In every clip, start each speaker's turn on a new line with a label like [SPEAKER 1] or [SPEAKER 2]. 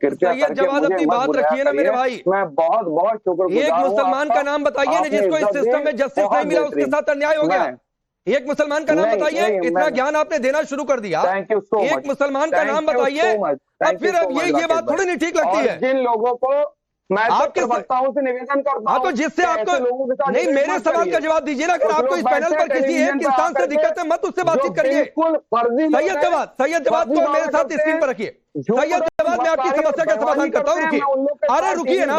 [SPEAKER 1] कृपया
[SPEAKER 2] सैयद जवाद अपनी बात रखिए ना मेरे भाई।
[SPEAKER 1] मैं बहुत बहुत शुक्रगुजार
[SPEAKER 2] एक मुसलमान का नाम बताइए ना जिसको इस सिस्टम में जस्टिस नहीं मिला, उसके साथ अन्याय हो गया। एक मुसलमान का नाम बताइए। इतना ज्ञान आपने देना शुरू कर दिया। एक मुसलमान का नाम बताइए। अब फिर अब ये बात थोड़ी नहीं ठीक लगती है।
[SPEAKER 1] जिन लोगों को मैं आपके वक्ताओं से निवेदन करता हूं,
[SPEAKER 2] तो जिससे आपको नहीं, मेरे सवाल का जवाब दीजिए ना। अगर आपको इस पैनल पर किसी एक इंसान से दिक्कत है, मत उससे बातचीत करिए। सैयद जवाद को मेरे साथ स्क्रीन पर रखिए। सैयद जवाद, मैं आपकी समस्या का समाधान करता हूं, रुकिए। अरे रुकिए ना,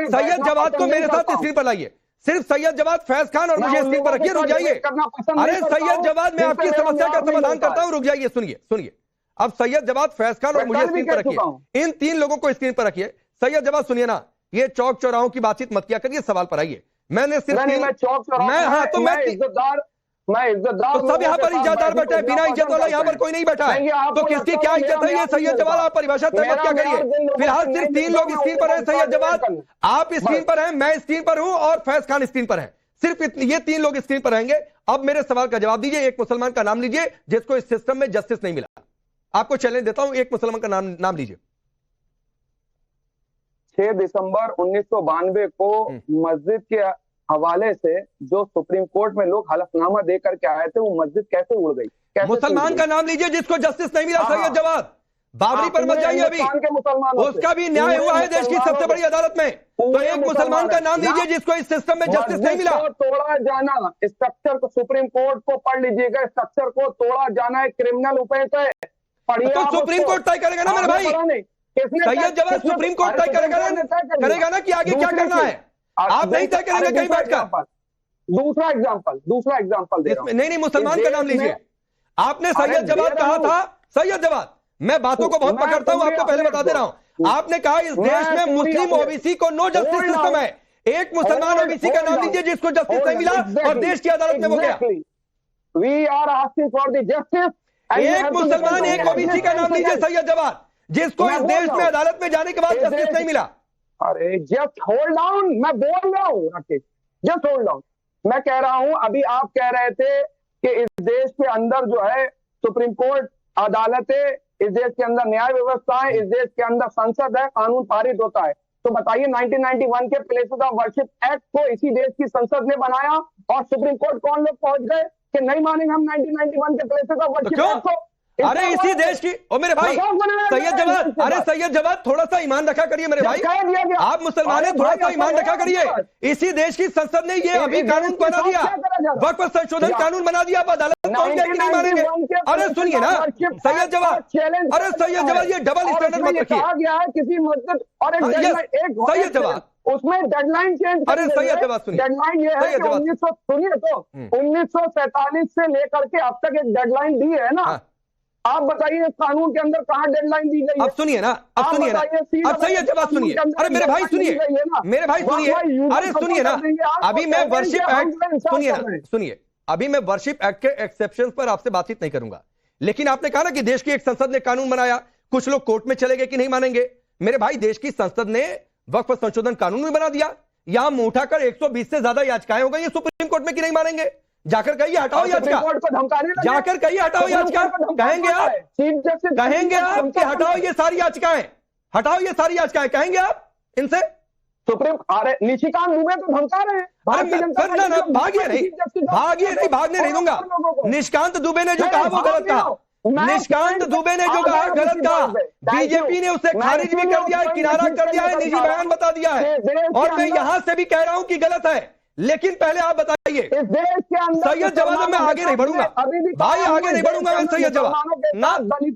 [SPEAKER 2] सैयद जवाद को मेरे साथ स्क्रीन पर लाइए। सिर्फ सैयद जवाद, फैज खान और मुझे स्क्रीन पर रखिए। रुक जाइए। अरे सैयद जवाद, मैं आपकी समस्या का समाधान करता हूं, रुक जाइए। सुनिए। अब सैयद जवाद, फैज खान और मुझे स्क्रीन पर रखिए। इन 3 लोगों को स्क्रीन पर रखिए। सैयद जवाद सुनिए ना, ये चौक चौराहों की बातचीत मत किया करिए, सवाल पर आइए। मैंने सिर्फ
[SPEAKER 1] मैं इज्जतदार
[SPEAKER 2] तो सब यहाँ पर इज्जतदार बैठे हैं, बिना इज्जत वाला यहाँ पर कोई नहीं बैठा है। तो किसकी क्या इज्जत है? ये सैयद जवाद आप परिभाषा तय मत क्या करिए। फिलहाल सिर्फ 3 लोग स्क्रीन पर हैं। सैयद जवाद आप स्क्रीन पर हैं, मैं स्क्रीन पर हूं और फैज खान स्क्रीन पर हैं। सिर्फ ये 3 लोग स्क्रीन पर रहेंगे। अब मेरे सवाल का जवाब दीजिए। एक मुसलमान का नाम लीजिए जिसको इस सिस्टम में जस्टिस नहीं मिला। आपको चैलेंज देता हूं, एक मुसलमान का नाम लीजिए।
[SPEAKER 1] 6 दिसंबर 1992 को मस्जिद के हवाले से जो सुप्रीम कोर्ट में लोग हलफनामा दे करके आए थे, वो मस्जिद कैसे उड़ गई?
[SPEAKER 2] मुसलमान का नाम लीजिए जिसको जस्टिस नहीं मिला। सैयद जवाद, बाबरी पर मत जाइए, अभी उसका भी न्याय हुआ है देश की सबसे बड़ी अदालत में। तो एक मुसलमान का नाम लीजिए जिसको इस सिस्टम में जस्टिस नहीं मिला।
[SPEAKER 1] तोड़ा जाना, स्ट्रक्चर को सुप्रीम कोर्ट को पढ़ लीजिएगा। स्ट्रक्चर को तोड़ा जाना एक क्रिमिनल ऑफेंस है।
[SPEAKER 2] तो सुप्रीम कोर्ट तय करेगा ना मेरे भाई। सैयद जवाद सुप्रीम कोर्ट तय करेगा ना कि आगे क्या करना है। आप नहीं तय करेंगे कहीं बैठकर।
[SPEAKER 1] दूसरा एग्जांपल दे रहा हूं।
[SPEAKER 2] नहीं, मुसलमान का नाम लीजिए। आपने सैयद जवाद कहा था। सैयद जवाद, मैं बातों को बहुत पकड़ता हूं, आपको पहले बता दे रहा हूं। आपने कहा इस देश में मुस्लिम ओबीसी को नो जस्टिस सिस्टम है। एक मुसलमान ओबीसी का नाम लीजिए जिसको जस्टिस नहीं मिला और देश की अदालत में वो गया।
[SPEAKER 1] We are asking for the justice.
[SPEAKER 2] एक मुसलमान, एक ओबीसी का नाम लीजिए सैयद जवाद जिसको इस देश में अदालत में जाने के बाद जस्टिस नहीं मिला।
[SPEAKER 1] अरे जस्ट होल्ड डाउन, मैं बोल रहा हूँ राकेश, जस्ट होल्ड डाउन। मैं कह रहा हूं, अभी आप कह रहे थे कि इस देश के अंदर जो है सुप्रीम कोर्ट, अदालतें, इस देश के अंदर न्याय व्यवस्था है, इस देश के अंदर संसद है, कानून पारित होता है। तो बताइए 1991 के प्लेसेस ऑफ वर्शिप एक्ट को इसी देश की संसद ने बनाया और सुप्रीम कोर्ट कौन लोग पहुंच गए कि नहीं मानेंगे हम 1991 के प्लेसेस ऑफ वर्शिप एक्ट को।
[SPEAKER 2] अरे इसी देश की, ओ मेरे भाई सैयद जवाद, अरे सैयद जवाद थोड़ा सा ईमान रखा करिए मेरे भाई। आप मुसलमान हैं, थोड़ा सा ईमान रखा करिए। इसी देश की संसद ने ये अभी कानून बना दिया, वक्फ संशोधन कानून बना दिया। अब अदालत पहुंच गया कि नहीं मानेंगे। अरे सुनिए ना सैयद जवाद, अरे सैयद जवाद ये डबल स्टैंडर्ड मत रखिए।
[SPEAKER 1] किसी मस्जिद और
[SPEAKER 2] सैयद जवाद
[SPEAKER 1] उसमें डेडलाइन चेंज।
[SPEAKER 2] अरे सैयद जवाद सुनिए,
[SPEAKER 1] डेडलाइन ये है कि 1947 से लेकर के अब तक एक डेडलाइन दी है ना। आप बताइए कानून के अंदर कहां डेडलाइन दी गई है?
[SPEAKER 2] अब सुनिए ना, अब सैयद जवाद सुनिए। अरे मेरे भाई सुनिए, मेरे भाई सुनिए। अरे सुनिए ना, अभी मैं वर्शिप एक्ट, सुनिए अभी मैं वर्शिप एक्ट के एक्सेप्शंस पर आपसे बातचीत नहीं करूंगा। लेकिन आपने कहा ना कि देश की एक संसद ने कानून बनाया, कुछ लोग कोर्ट में चले गए कि नहीं मानेंगे। मेरे भाई देश की संसद ने वक्फ संशोधन कानून भी बना दिया। यहां मुंह उठाकर 120 से ज्यादा याचिकाएं हो गई है सुप्रीम कोर्ट में कि नहीं मानेंगे। जाकर कहिए हटाओ याचिका, जाकर कहिए हटाओ याचिका। कहेंगे आप कि हटाओ ये सारी याचिकाएं, हटाओ ये सारी याचिकाएं, कहेंगे आप इनसे?
[SPEAKER 1] सुप्रीम निशिकांत दुबे को धमका रहे हैं।
[SPEAKER 2] भागिए नहीं, भागने नहीं दूंगा। निशिकांत दुबे ने जो कहा वो गलत कहा। निशिकांत दुबे ने जो कहा गलत कहा। बीजेपी ने उसे खारिज भी कर दिया है, किनारा कर दिया है, निजी बयान बता दिया है। और मैं यहां से भी कह रहा हूं कि गलत है। लेकिन पहले आप बताइए सैयद जवाद, मैं आगे नहीं बढ़ूंगा भाई, आगे नहीं बढ़ूंगा मैं सैयद जवाद ना,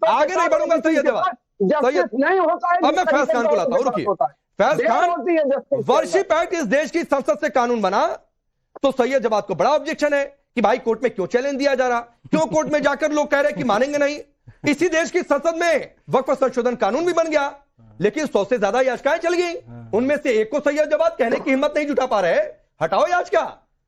[SPEAKER 2] आगे नहीं बढ़ूंगा सैयद जवाद। अब मैं फैज खान को लाता हूं, रुकिए। फैज खान, वर्शिप एक्ट इस देश की संसद से कानून बना तो सैयद जवाद को बड़ा ऑब्जेक्शन है कि भाई कोर्ट में क्यों चैलेंज दिया जा रहा, क्यों कोर्ट में जाकर लोग कह रहे हैं कि मानेंगे नहीं। इसी देश की संसद में वक्फ संशोधन कानून भी बन गया, लेकिन 100 से ज्यादा याचिकाएं चल गई। उनमें से एक को सैयद जवाद कहने की हिम्मत नहीं जुटा पा रहे। हटाओ याचिका।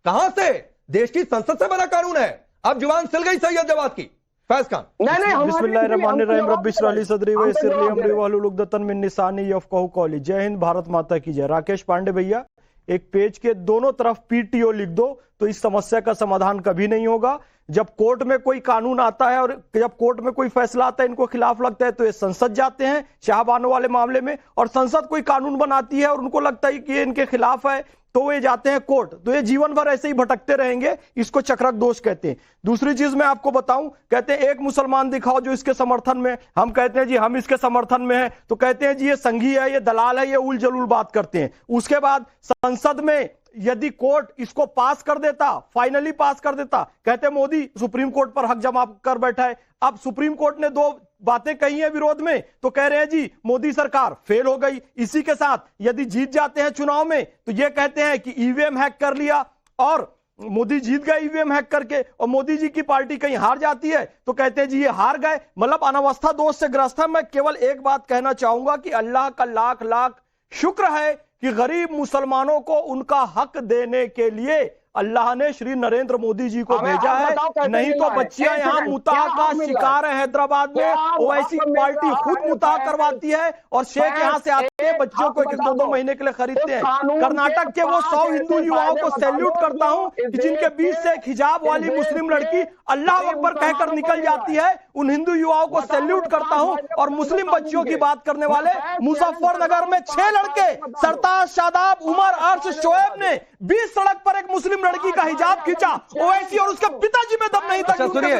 [SPEAKER 2] कहां से? देश की संसद से बना कानून है। अब जुबान सिल गई सैयद जवाद की। फैज खान,
[SPEAKER 3] बिस्मिल्लाहिर्रहमानिर्रहीम, रब्बी इश्रह ली सदरी व यस्सिर ली अमरी वाहलुल उक़दतन मिन लिसानी यफ़क़हू क़ौली। जय हिंद, भारत माता की जय। राकेश पांडे भैया, एक पेज के दोनों तरफ पीटीओ लिख दो तो इस समस्या का समाधान कभी नहीं होगा। जब कोर्ट में कोई कानून आता है और जब कोर्ट में कोई फैसला आता है इनको खिलाफ लगता है तो ये संसद जाते हैं शाहबानो वाले मामले में, और संसद कोई कानून बनाती है और उनको लगता है कि ये इनके खिलाफ है तो वे जाते हैं कोर्ट। तो ये जीवन भर ऐसे ही भटकते रहेंगे, इसको चक्रक दोष कहते हैं। दूसरी चीज मैं आपको बताऊं, कहते हैं एक मुसलमान दिखाओ जो इसके समर्थन में, हम कहते हैं जी हम इसके समर्थन में हैं, तो कहते हैं जी ये संघी है, ये दलाल है, ये उल जलूल बात करते हैं। उसके बाद संसद में यदि कोर्ट इसको पास कर देता, फाइनली पास कर देता, कहते मोदी सुप्रीम कोर्ट पर हक जमा कर बैठा है। अब सुप्रीम कोर्ट ने 2 बातें कही है विरोध में, तो कह रहे हैं जी मोदी सरकार फेल हो गई। इसी के साथ यदि जीत जाते हैं चुनाव में तो ये कहते हैं कि ईवीएम हैक कर लिया, और मोदी जीत गए ईवीएम हैक करके, और मोदी जी की पार्टी कहीं हार जाती है तो कहते हैं जी ये हार गए। मतलब अनवस्था दोष से ग्रस्त है। मैं केवल एक बात कहना चाहूंगा कि अल्लाह का लाख लाख शुक्र है कि गरीब मुसलमानों को उनका हक देने के लिए अल्लाह ने श्री नरेंद्र मोदी जी को भेजा है, नहीं तो बच्चियां यहाँ मुताह का शिकार है हैदराबाद में, वो ऐसी पार्टी खुद मुताह करवाती है और शेख यहाँ से आते हैं बच्चों को 1-2 महीने के लिए खरीदते हैं। कर्नाटक के वो 100 हिंदू युवाओं को सैल्यूट करता हूं कि जिनके बीच से एक हिजाब वाली मुस्लिम लड़की अल्लाह अकबर कहकर निकल जाती है, उन हिंदू युवाओं को सैल्यूट करता हूं। और मुस्लिम बच्चियों की बात करने वाले, मुजफ्फरनगर में 6 लड़के सरताज, शादाब, उमर, अर्श, शोएब ने 20 सड़क पर एक मुस्लिम लड़की का हिजाब खींचा, ओवैसी और उसके पिताजी में दम नहीं था।
[SPEAKER 2] सुनिए,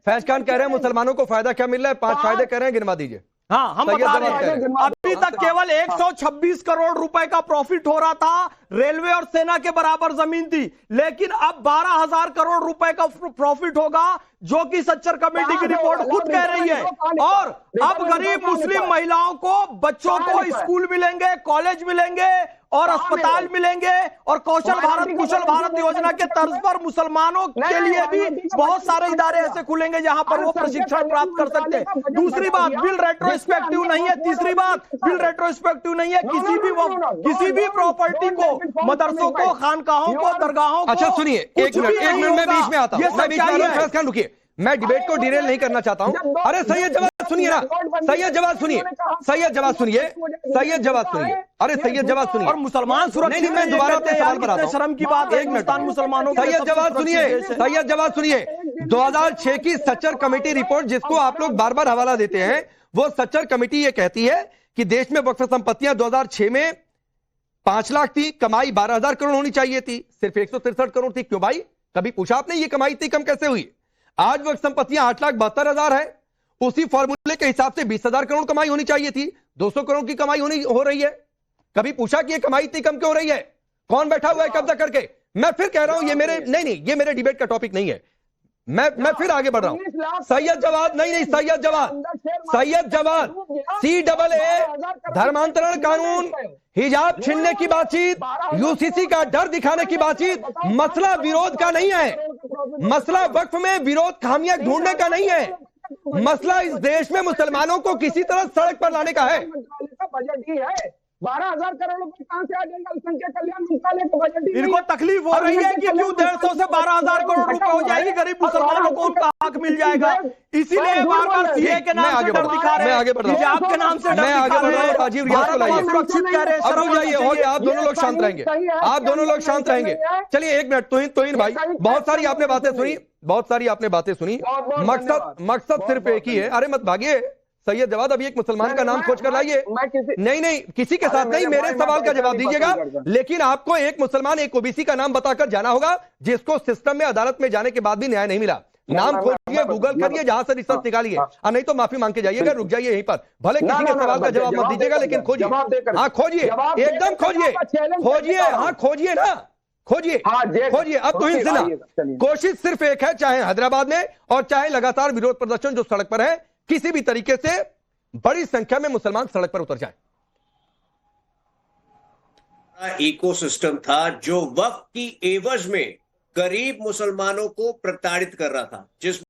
[SPEAKER 2] फैज खान कह रहे हैं मुसलमानों को फायदा क्या मिल रहा है, 5 फायदे कह रहे हैं, गिनवा दीजिए।
[SPEAKER 3] हाँ, हम बता रहे हैं अभी तक केवल 126 करोड़ रुपए का प्रॉफिट हो रहा था, रेलवे और सेना के बराबर जमीन थी, लेकिन अब 12,000 करोड़ रुपए का प्रॉफिट होगा, जो कि सच्चर कमेटी की रिपोर्ट खुद कह रही है। और अब गरीब मुस्लिम महिलाओं को, बच्चों को स्कूल मिलेंगे, कॉलेज मिलेंगे और अस्पताल मिलेंगे, और कौशल भारत कुशल भारत योजना के तर्ज पर मुसलमानों के लिए भी बहुत सारे इदारे ऐसे खुलेंगे जहां पर वो प्रशिक्षण प्राप्त कर सकते हैं। दूसरी बात, बिल रेट्रोस्पेक्टिव नहीं है। तीसरी बात, बिल रेट्रोस्पेक्टिव नहीं है। किसी भी प्रॉपर्टी को, मदरसों को, खानकाहों को, दरगाहों को।
[SPEAKER 2] अच्छा सुनिए, एक मिनट में बीच में आता हूं, मैं बीच में फैज खान रुकिए, मैं डिबेट को डिरेल नहीं करना चाहता हूं। अरे सैयद जवाब सुनिए ना, सैयद जवाब सुनिए, सैयद जवाब सुनिए, सैयद जवाब सुनिए, अरे सैयद जवाब सुनिए।
[SPEAKER 3] और मुसलमान सुरक्षित,
[SPEAKER 2] मैं दोबारा अपने सवाल पर आता हूं।
[SPEAKER 3] शर्म की बात है, हिंदुस्तान मुसलमानों।
[SPEAKER 2] सैयद जवाब सुनिए, सैयद जवाब सुनिए। 2006 की सच्चर कमेटी रिपोर्ट, जिसको आप लोग बार बार हवाला देते हैं, वो सच्चर कमेटी ये कहती है कि देश में वक्फ संपत्तियां 2006 में 5 लाख थी, कमाई 12,000 करोड़ होनी चाहिए थी, सिर्फ 163 करोड़ थी। क्यों भाई, कभी पूछा आपने ये कमाई इतनी कम कैसे हुई? आज वक्त संपत्तियां 8,72,000 है, उसी फॉर्मूले के हिसाब से 20,000 करोड़ कमाई होनी चाहिए थी, 200 करोड़ की कमाई हो रही है। कभी पूछा कि ये कमाई इतनी कम क्यों हो रही है? कौन बैठा हुआ है कब्जा करके? मैं फिर कह रहा हूं, ये मेरे नहीं, ये मेरे डिबेट का टॉपिक नहीं है। मैं फिर आगे बढ़ रहा हूं। सैयद जवाब नहीं, सैयद जवाब CAA, धर्मांतरण कानून, हिजाब छीनने की बातचीत, UCC का डर दिखाने की बातचीत, मसला विरोध का नहीं है, मसला वक्फ में विरोध खामियां ढूंढने का नहीं है, मसला इस देश में मुसलमानों को किसी तरह सड़क पर लाने का है।
[SPEAKER 1] बजट ही है, 12,000 करोड़ रुपए कहां से आ जाएगा? अल्पसंख्यक कल्याण मंत्रालय का बजट ही।
[SPEAKER 3] इनको तकलीफ हो रही है कि क्यों 150 से 12,000 करोड़ रुपए हो जाएगी, गरीब मुसलमानों को उनका हक मिल जाएगा, इसीलिए बार बार CAA के नाम से डर दिखा रहे हैं, हिजाब के नाम से डर दिखा रहे हैं।
[SPEAKER 2] राजीव रियाज को लाइए,
[SPEAKER 3] सुरक्षित कह रहे हैं,
[SPEAKER 2] शर्म जाइए, हो गया, आप दोनों लोग शांत रहेंगे, आप दोनों लोग शांत रहेंगे। चलिए एक मिनट, तोहिन भाई, बहुत सारी आपने बातें सुनी, बहुत सारी आपने बातें सुनी, मकसद सिर्फ एक ही है। अरे मत भागिए सैयद जवाद, अभी एक मुसलमान का नाम खोज कर लाइए। नहीं, किसी के साथ नहीं, मेरे सवाल का जवाब दीजिएगा, लेकिन आपको एक मुसलमान, एक OBC का नाम बताकर जाना होगा, जिसको सिस्टम में, अदालत में जाने के बाद भी न्याय नहीं मिला। नाम खोजिए, गूगल करिए, जहां से रिसर्च निकालिए, नहीं तो माफी मांग के जाइएगा, रुक जाइए यहीं पर। भले किसी के सवाल का जवाब मत दीजिएगा, लेकिन खोजिए, हाँ खोजिए, एकदम खोजिए, हाँ खोजिए ना, खोजिए। अब तो सिन्हा, कोशिश सिर्फ एक है, चाहे हैदराबाद में और चाहे लगातार विरोध प्रदर्शन जो सड़क पर है, किसी भी तरीके से बड़ी संख्या में मुसलमान सड़क पर उतर जाएं।
[SPEAKER 4] इकोसिस्टम था जो वक्फ की एवज में गरीब मुसलमानों को प्रताड़ित कर रहा था, जिस